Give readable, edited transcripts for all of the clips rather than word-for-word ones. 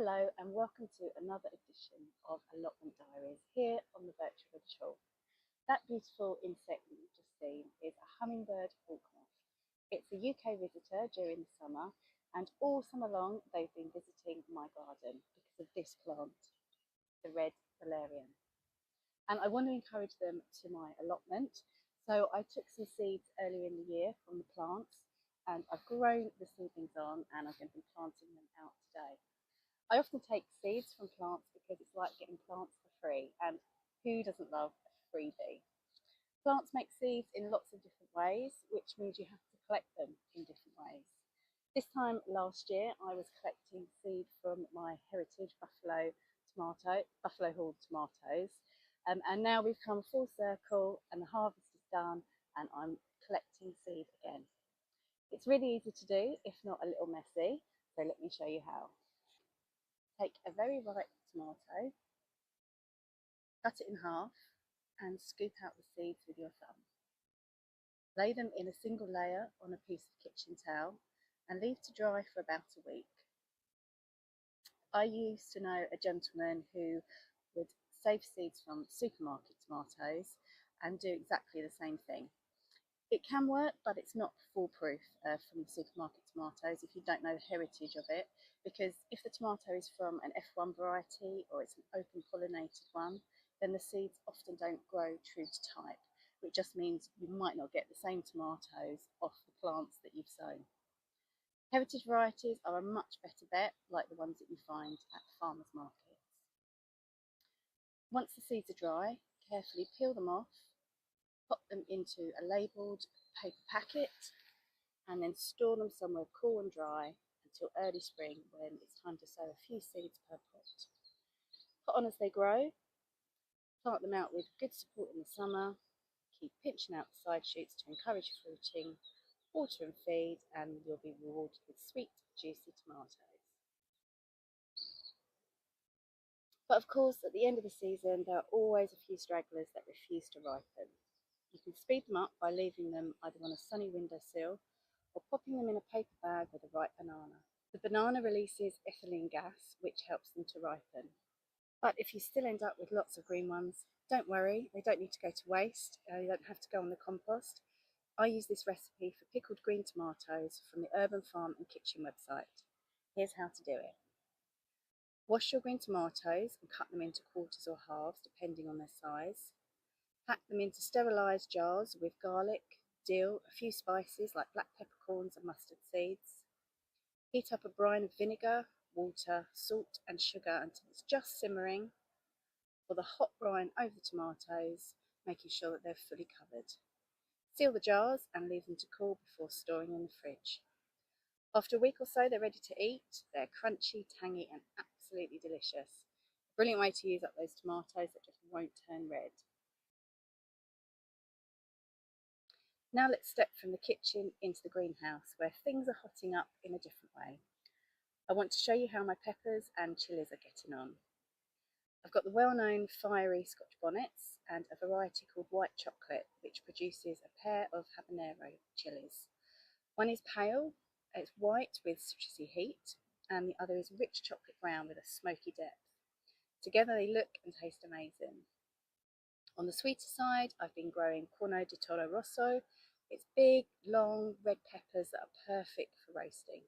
Hello and welcome to another edition of Allotment Diaries here on the virtual virtual. That beautiful insect that you've just seen is a hummingbird hawkmoth. It's a UK visitor during the summer, and all summer long they've been visiting my garden because of this plant, the red valerian. And I want to encourage them to my allotment. So I took some seeds earlier in the year from the plants, and I've grown the seedlings on, and I'm going to be planting them out today. I often take seeds from plants because it's like getting plants for free, and who doesn't love a freebie? Plants make seeds in lots of different ways, which means you have to collect them in different ways. This time last year, I was collecting seed from my heritage Buffalo Hall tomatoes, and now we've come full circle, and the harvest is done, and I'm collecting seed again. It's really easy to do, if not a little messy, so let me show you how. Take a very ripe tomato, cut it in half, and scoop out the seeds with your thumb. Lay them in a single layer on a piece of kitchen towel and leave to dry for about a week. I used to know a gentleman who would save seeds from supermarket tomatoes and do exactly the same thing. It can work, but it's not foolproof from the supermarket tomatoes if you don't know the heritage of it, because if the tomato is from an F1 variety or it's an open pollinated one, then the seeds often don't grow true to type, which just means you might not get the same tomatoes off the plants that you've sown. Heritage varieties are a much better bet, like the ones that you find at farmers markets. Once the seeds are dry, carefully peel them off, pop them into a labelled paper packet, and then store them somewhere cool and dry until early spring, when it's time to sow a few seeds per pot. Put on as they grow, plant them out with good support in the summer, keep pinching out the side shoots to encourage fruiting, water and feed, and you'll be rewarded with sweet, juicy tomatoes. But of course, at the end of the season, there are always a few stragglers that refuse to ripen. You can speed them up by leaving them either on a sunny windowsill or popping them in a paper bag with a ripe banana. The banana releases ethylene gas, which helps them to ripen. But if you still end up with lots of green ones, don't worry, they don't need to go to waste. You don't have to go on the compost. I use this recipe for pickled green tomatoes from the Urban Farm and Kitchen website. Here's how to do it. Wash your green tomatoes and cut them into quarters or halves depending on their size. Pack them into sterilised jars with garlic, dill, a few spices like black peppercorns and mustard seeds. Heat up a brine of vinegar, water, salt and sugar until it's just simmering. Pour the hot brine over the tomatoes, making sure that they're fully covered. Seal the jars and leave them to cool before storing in the fridge. After a week or so, they're ready to eat. They're crunchy, tangy and absolutely delicious. A brilliant way to use up those tomatoes that just won't turn red. Now let's step from the kitchen into the greenhouse, where things are hotting up in a different way. I want to show you how my peppers and chilies are getting on. I've got the well-known fiery Scotch bonnets and a variety called white chocolate, which produces a pair of habanero chilies. One is pale, it's white with citrusy heat, and the other is rich chocolate brown with a smoky depth. Together they look and taste amazing. On the sweeter side, I've been growing Corno di Toro Rosso. It's big, long, red peppers that are perfect for roasting.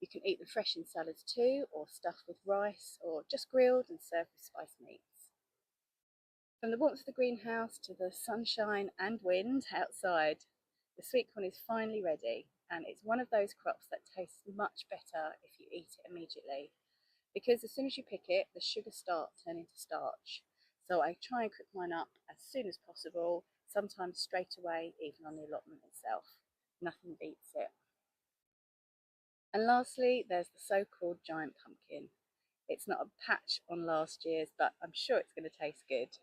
You can eat them fresh in salads too, or stuffed with rice, or just grilled and served with spiced meats. From the warmth of the greenhouse to the sunshine and wind outside, the sweet corn is finally ready, and it's one of those crops that tastes much better if you eat it immediately, because as soon as you pick it, the sugars start turning to starch. So I try and cook mine up as soon as possible, sometimes straight away, even on the allotment itself. Nothing beats it. And lastly, there's the so-called giant pumpkin. It's not a patch on last year's, but I'm sure it's going to taste good.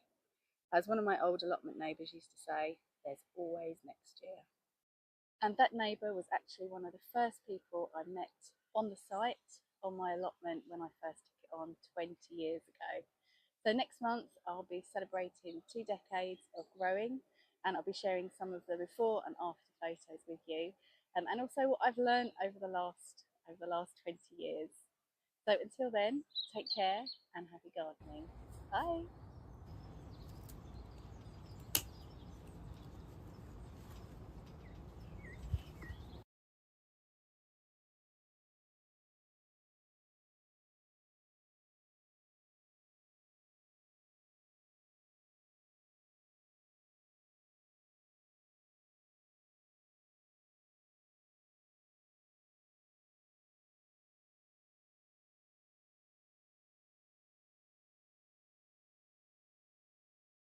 As one of my old allotment neighbours used to say, there's always next year. And that neighbour was actually one of the first people I met on the site, on my allotment, when I first took it on 20 years ago. So next month I'll be celebrating 2 decades of growing, and I'll be sharing some of the before and after photos with you, and also what I've learned over the last 20 years. So until then, take care and happy gardening. Bye.